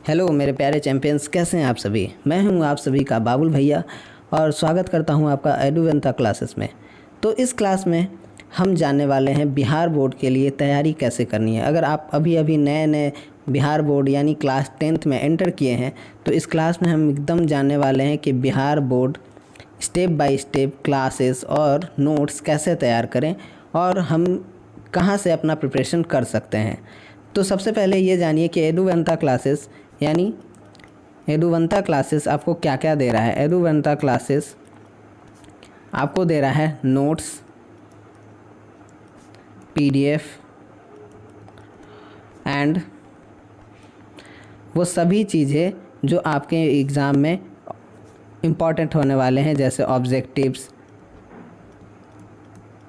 Hello मेरे प्यारे champions, कैसे हैं आप सभी। मैं हूं आप सभी का बाबुल भैया और स्वागत करता हूं आपका एडुवेंता क्लासेस में। तो इस क्लास में हम जानने वाले हैं बिहार बोर्ड के लिए तैयारी कैसे करनी है। अगर आप अभी अभी नए नए बिहार बोर्ड यानी क्लास 10th में एंटर किए हैं तो इस क्लास में हम एकदम जानने वाले हैं कि Bihar board step by step classes और नोट्स कैसे तैयार करें और हम कहाँ से अपना प्रिपरेशन कर सकते हैं। तो सबसे पहले ये जानिए कि एडुवेंता क्लासेस यानी एडुवेंता क्लासेस आपको क्या क्या दे रहा है। एडुवेंता क्लासेस आपको दे रहा है नोट्स, पीडीएफ एंड वो सभी चीज़ें जो आपके एग्ज़ाम में इम्पॉर्टेंट होने वाले हैं, जैसे ऑब्जेक्टिव्स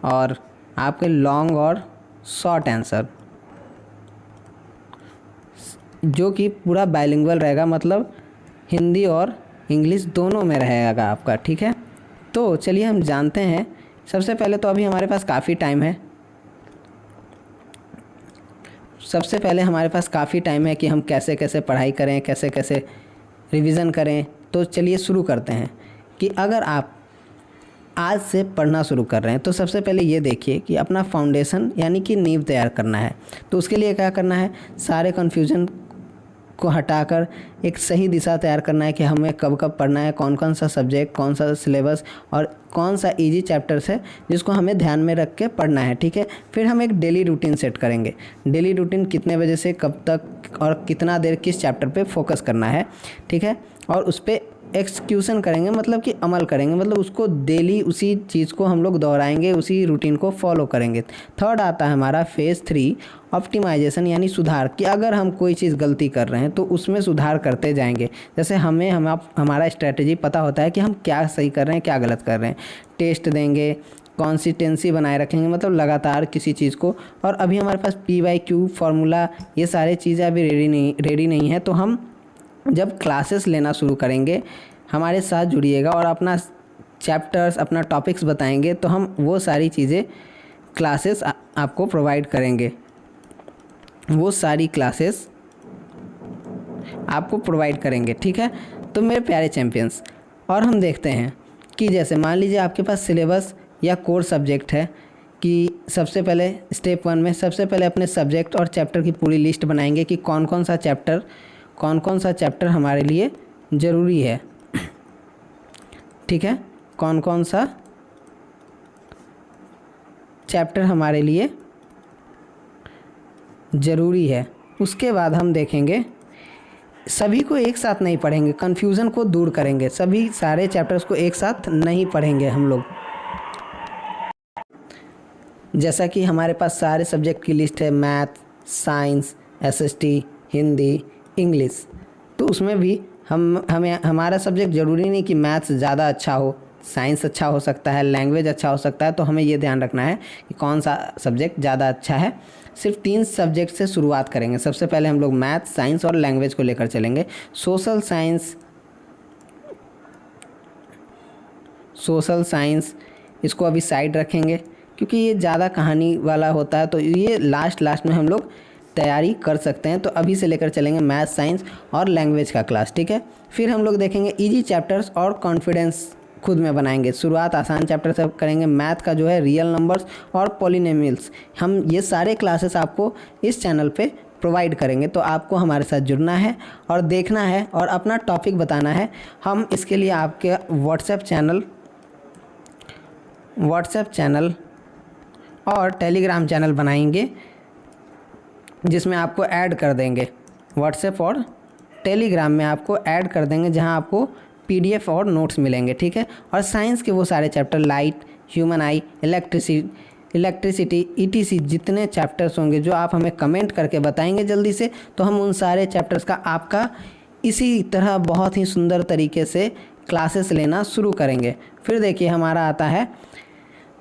और आपके लॉन्ग और शॉर्ट आंसर, जो कि पूरा बाइलिंगुअल रहेगा, मतलब हिंदी और इंग्लिश दोनों में रहेगा आपका। ठीक है, तो चलिए हम जानते हैं। सबसे पहले तो अभी हमारे पास काफ़ी टाइम है। सबसे पहले हमारे पास काफ़ी टाइम है कि हम कैसे कैसे पढ़ाई करें, कैसे कैसे रिवीजन करें। तो चलिए शुरू करते हैं कि अगर आप आज से पढ़ना शुरू कर रहे हैं तो सबसे पहले ये देखिए कि अपना फाउंडेशन यानी कि नींव तैयार करना है। तो उसके लिए क्या करना है, सारे कन्फ्यूज़न को हटाकर एक सही दिशा तैयार करना है कि हमें कब कब पढ़ना है, कौन कौन सा सब्जेक्ट, कौन सा सिलेबस और कौन सा इजी चैप्टर्स है जिसको हमें ध्यान में रख के पढ़ना है। ठीक है, फिर हम एक डेली रूटीन सेट करेंगे। डेली रूटीन कितने बजे से कब तक और कितना देर किस चैप्टर पे फोकस करना है। ठीक है, और उस पर एक्सक्यूशन करेंगे, मतलब कि अमल करेंगे, मतलब उसको डेली उसी चीज़ को हम लोग दोहराएंगे, उसी रूटीन को फॉलो करेंगे। थर्ड आता है हमारा फेज़ 3 ऑप्टिमाइजेशन यानी सुधार, कि अगर हम कोई चीज़ गलती कर रहे हैं तो उसमें सुधार करते जाएंगे। जैसे हमारा स्ट्रेटजी पता होता है कि हम क्या सही कर रहे हैं, क्या गलत कर रहे हैं। टेस्ट देंगे, कंसिस्टेंसी बनाए रखेंगे, मतलब लगातार किसी चीज़ को। और अभी हमारे पास PYQ फार्मूला ये सारे चीज़ें अभी रेडी नहीं है। तो हम जब क्लासेस लेना शुरू करेंगे हमारे साथ जुड़िएगा और अपना चैप्टर्स, अपना टॉपिक्स बताएंगे, तो हम वो सारी चीज़ें क्लासेस आपको प्रोवाइड करेंगे। वो सारी क्लासेस आपको प्रोवाइड करेंगे। ठीक है, तो मेरे प्यारे चैंपियंस, और हम देखते हैं कि जैसे मान लीजिए आपके पास सिलेबस या कोर सब्जेक्ट है कि सबसे पहले स्टेप 1 में सबसे पहले अपने सब्जेक्ट और चैप्टर की पूरी लिस्ट बनाएंगे कि कौन कौन सा चैप्टर हमारे लिए ज़रूरी है। ठीक है, कौन कौन सा चैप्टर हमारे लिए ज़रूरी है। उसके बाद हम देखेंगे, सभी को एक साथ नहीं पढ़ेंगे, कन्फ्यूज़न को दूर करेंगे। सभी सारे चैप्टर्स को एक साथ नहीं पढ़ेंगे हम लोग। जैसा कि हमारे पास सारे सब्जेक्ट की लिस्ट है, math, science, SST, Hindi, English. तो उसमें भी हमारा सब्जेक्ट ज़रूरी नहीं कि मैथ्स ज़्यादा अच्छा हो, साइंस अच्छा हो सकता है, लैंग्वेज अच्छा हो सकता है। तो हमें ये ध्यान रखना है कि कौन सा सब्जेक्ट ज़्यादा अच्छा है। सिर्फ 3 सब्जेक्ट से शुरुआत करेंगे। सबसे पहले हम लोग मैथ, साइंस और लैंग्वेज को लेकर चलेंगे। सोशल साइंस इसको अभी साइड रखेंगे क्योंकि ये ज़्यादा कहानी वाला होता है, तो ये लास्ट में हम लोग तैयारी कर सकते हैं। तो अभी से लेकर चलेंगे मैथ, साइंस और लैंग्वेज का क्लास। ठीक है, फिर हम लोग देखेंगे इजी चैप्टर्स और कॉन्फिडेंस खुद में बनाएंगे। शुरुआत आसान चैप्टर से करेंगे। मैथ का जो है रियल नंबर्स और पॉलिनोमियल्स, हम ये सारे क्लासेस आपको इस चैनल पे प्रोवाइड करेंगे। तो आपको हमारे साथ जुड़ना है और देखना है और अपना टॉपिक बताना है। हम इसके लिए आपके व्हाट्सएप चैनल और टेलीग्राम चैनल बनाएंगे जिसमें आपको ऐड कर देंगे। व्हाट्सएप और टेलीग्राम में आपको ऐड कर देंगे जहां आपको PDF और नोट्स मिलेंगे। ठीक है, और साइंस के वो सारे चैप्टर, लाइट, ह्यूमन आई, इलेक्ट्रिसिटी ETC जितने चैप्टर्स होंगे जो आप हमें कमेंट करके बताएंगे जल्दी से, तो हम उन सारे चैप्टर्स का आपका इसी तरह बहुत ही सुंदर तरीके से क्लासेस लेना शुरू करेंगे। फिर देखिए हमारा आता है,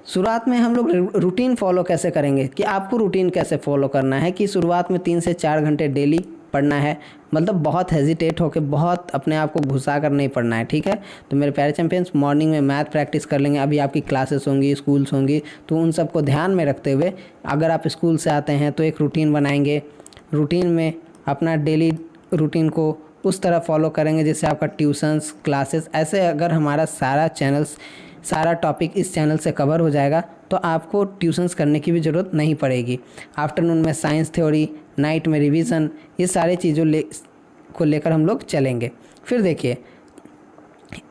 शुरुआत में हम लोग रूटीन फॉलो कैसे करेंगे, कि आपको रूटीन कैसे फॉलो करना है कि शुरुआत में 3 से 4 घंटे डेली पढ़ना है। मतलब बहुत हेजिटेट होकर, बहुत अपने आप को घुसा कर नहीं पढ़ना है। ठीक है, तो मेरे प्यारे चैंपियंस, मॉर्निंग में मैथ प्रैक्टिस कर लेंगे। अभी आपकी क्लासेस होंगी, स्कूल्स होंगी, तो उन सबको ध्यान में रखते हुए अगर आप स्कूल से आते हैं तो एक रूटीन बनाएंगे। रूटीन में अपना डेली रूटीन को उस तरह फॉलो करेंगे जैसे आपका ट्यूशन्स, क्लासेस, ऐसे अगर हमारा सारा टॉपिक इस चैनल से कवर हो जाएगा तो आपको ट्यूशन्स करने की भी ज़रूरत नहीं पड़ेगी। आफ्टरनून में साइंस थ्योरी, नाइट में रिवीजन, ये सारी चीज़ों को लेकर हम लोग चलेंगे। फिर देखिए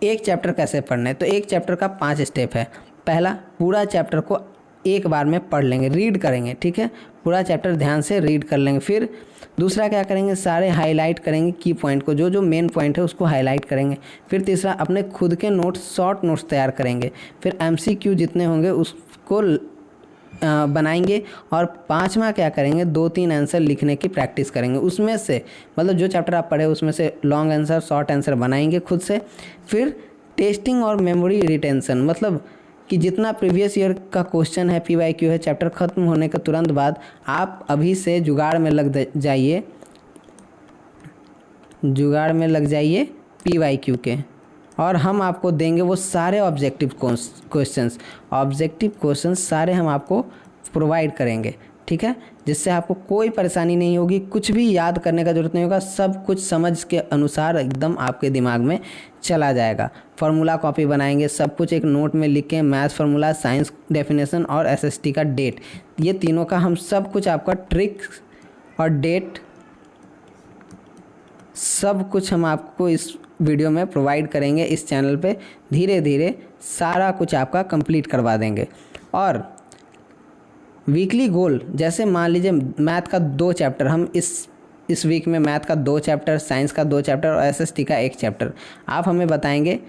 एक चैप्टर कैसे पढ़ना है, तो एक चैप्टर का 5 स्टेप है। पहला, पूरा चैप्टर को एक बार में पढ़ लेंगे, रीड करेंगे, ठीक है, पूरा चैप्टर ध्यान से रीड कर लेंगे। फिर दूसरा क्या करेंगे, सारे हाईलाइट करेंगे की पॉइंट को, जो मेन पॉइंट है उसको हाईलाइट करेंगे। फिर तीसरा, अपने खुद के नोट्स, शॉर्ट नोट्स तैयार करेंगे। फिर MCQ जितने होंगे उसको बनाएंगे। और 5वां क्या करेंगे, 2-3 आंसर लिखने की प्रैक्टिस करेंगे। उसमें से मतलब जो चैप्टर आप पढ़े उसमें से लॉन्ग आंसर, शॉर्ट आंसर बनाएंगे खुद से। फिर टेस्टिंग और मेमोरी रिटेंशन, मतलब कि जितना प्रीवियस ईयर का क्वेश्चन है, PYQ है, चैप्टर ख़त्म होने के तुरंत बाद आप अभी से जुगाड़ में लग जाइए PYQ के, और हम आपको देंगे वो सारे ऑब्जेक्टिव क्वेश्चंस सारे हम आपको प्रोवाइड करेंगे, ठीक है, जिससे आपको कोई परेशानी नहीं होगी, कुछ भी याद करने का ज़रूरत नहीं होगा, सब कुछ समझ के अनुसार एकदम आपके दिमाग में चला जाएगा। फार्मूला कॉपी बनाएंगे, सब कुछ एक नोट में लिख के, मैथ्स फार्मूला, साइंस डेफिनेशन और SST का डेट, ये तीनों का हम सब कुछ आपका ट्रिक और डेट सब कुछ हम आपको इस वीडियो में प्रोवाइड करेंगे। इस चैनल पे धीरे धीरे सारा कुछ आपका कंप्लीट करवा देंगे। और वीकली गोल, जैसे मान लीजिए मैथ का 2 चैप्टर, हम इस वीक में मैथ का 2 चैप्टर, साइंस का 2 चैप्टर और SST का 1 चैप्टर, आप हमें बताएंगे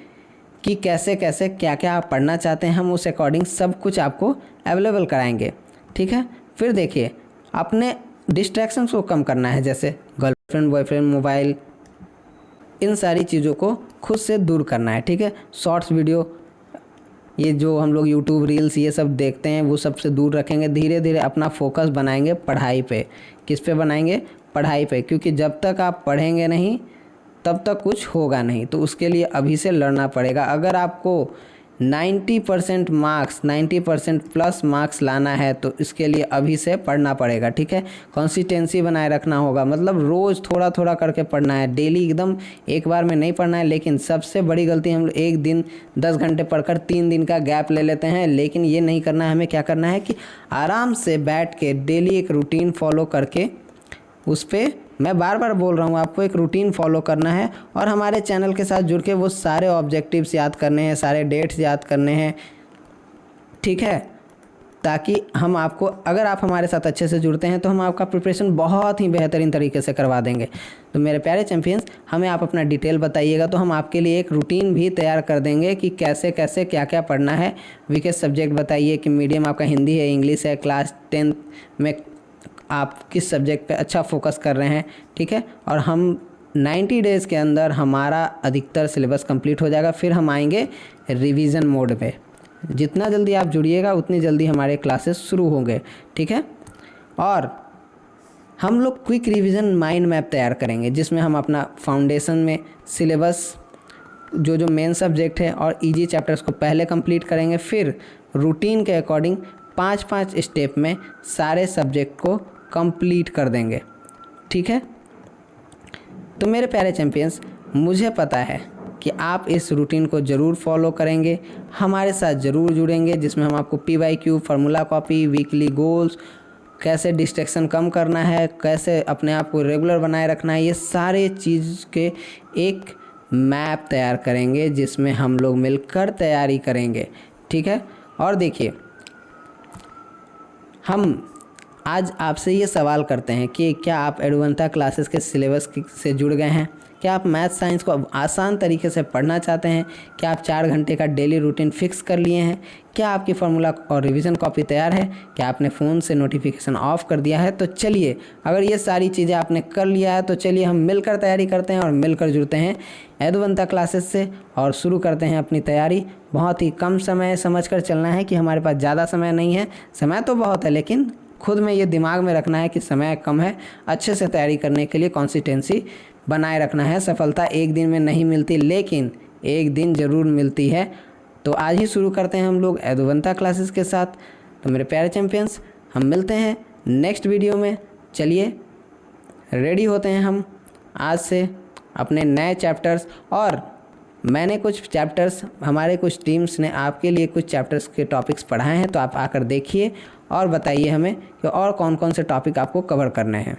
कि कैसे कैसे क्या क्या आप पढ़ना चाहते हैं, हम उस अकॉर्डिंग सब कुछ आपको अवेलेबल कराएंगे, ठीक है। फिर देखिए अपने डिस्ट्रैक्शंस को कम करना है, जैसे गर्लफ्रेंड, बॉयफ्रेंड, मोबाइल, इन सारी चीज़ों को खुद से दूर करना है, ठीक है। शॉर्ट्स वीडियो, ये जो हम लोग यूट्यूब रील्स ये सब देखते हैं, वो सबसे दूर रखेंगे। धीरे धीरे अपना फोकस बनाएंगे पढ़ाई पे। किस पे बनाएंगे, पढ़ाई पे, क्योंकि जब तक आप पढ़ेंगे नहीं तब तक कुछ होगा नहीं, तो उसके लिए अभी से लड़ना पड़ेगा। अगर आपको 90% प्लस मार्क्स लाना है तो इसके लिए अभी से पढ़ना पड़ेगा, ठीक है। कंसिस्टेंसी बनाए रखना होगा, मतलब रोज़ थोड़ा थोड़ा करके पढ़ना है, डेली एकदम एक बार में नहीं पढ़ना है। लेकिन सबसे बड़ी गलती हम लोग एक दिन 10 घंटे पढ़कर 3 दिन का गैप ले लेते हैं, लेकिन ये नहीं करना है। हमें क्या करना है कि आराम से बैठ के डेली एक रूटीन फॉलो करके, उस पर मैं बार बार बोल रहा हूँ, आपको एक रूटीन फॉलो करना है और हमारे चैनल के साथ जुड़ के वो सारे ऑब्जेक्टिव्स याद करने हैं, सारे डेट्स याद करने हैं, ठीक है, ताकि हम आपको, अगर आप हमारे साथ अच्छे से जुड़ते हैं तो हम आपका प्रिपरेशन बहुत ही बेहतरीन तरीके से करवा देंगे। तो मेरे प्यारे चैम्पियंस, हमें आप अपना डिटेल बताइएगा तो हम आपके लिए एक रूटीन भी तैयार कर देंगे कि कैसे कैसे क्या क्या पढ़ना है। वीकेस्ट सब्जेक्ट बताइए कि मीडियम आपका हिंदी है, इंग्लिश है, क्लास 10 में आप किस सब्जेक्ट पे अच्छा फोकस कर रहे हैं, ठीक है। और हम 90 डेज़ के अंदर हमारा अधिकतर सिलेबस कंप्लीट हो जाएगा। फिर हम आएंगे रिवीजन मोड पे। जितना जल्दी आप जुड़िएगा उतनी जल्दी हमारे क्लासेस शुरू होंगे, ठीक है। और हम लोग क्विक रिवीजन माइंड मैप तैयार करेंगे, जिसमें हम अपना फाउंडेशन में सिलेबस जो मेन सब्जेक्ट है और ईजी चैप्टर्स को पहले कंप्लीट करेंगे। फिर रूटीन के अकॉर्डिंग 5-5 स्टेप में सारे सब्जेक्ट को कंप्लीट कर देंगे, ठीक है। तो मेरे प्यारे चैम्पियंस, मुझे पता है कि आप इस रूटीन को ज़रूर फॉलो करेंगे, हमारे साथ ज़रूर जुड़ेंगे, जिसमें हम आपको PYQ, formula copy, weekly goals, कैसे डिस्ट्रैक्शन कम करना है, कैसे अपने आप को रेगुलर बनाए रखना है, ये सारे चीज़ के एक मैप तैयार करेंगे, जिसमें हम लोग मिलकर तैयारी करेंगे, ठीक है। और देखिए, हम आज आपसे ये सवाल करते हैं कि क्या आप एडवेंटा क्लासेस के सिलेबस से जुड़ गए हैं? क्या आप मैथ साइंस को आसान तरीके से पढ़ना चाहते हैं? क्या आप 4 घंटे का डेली रूटीन फिक्स कर लिए हैं? क्या आपकी फार्मूला और रिवीजन कॉपी तैयार है? क्या आपने फ़ोन से नोटिफिकेशन ऑफ कर दिया है? तो चलिए, अगर ये सारी चीज़ें आपने कर लिया है तो चलिए हम मिलकर तैयारी करते हैं और मिलकर जुड़ते हैं एडवेंटा क्लासेस से और शुरू करते हैं अपनी तैयारी। बहुत ही कम समय समझ कर चलना है कि हमारे पास ज़्यादा समय नहीं है, समय तो बहुत है, लेकिन खुद में ये दिमाग में रखना है कि समय कम है। अच्छे से तैयारी करने के लिए कंसिस्टेंसी बनाए रखना है। सफलता एक दिन में नहीं मिलती, लेकिन एक दिन ज़रूर मिलती है। तो आज ही शुरू करते हैं हम लोग एडवेंटा क्लासेस के साथ। तो मेरे प्यारे चैम्पियंस, हम मिलते हैं नेक्स्ट वीडियो में। चलिए रेडी होते हैं हम आज से अपने नए चैप्टर्स, और मैंने कुछ चैप्टर्स, हमारे कुछ टीम्स ने आपके लिए कुछ चैप्टर्स के टॉपिक्स पढ़ाए हैं, तो आप आकर देखिए और बताइए हमें कि और कौन कौन से टॉपिक आपको कवर करने हैं।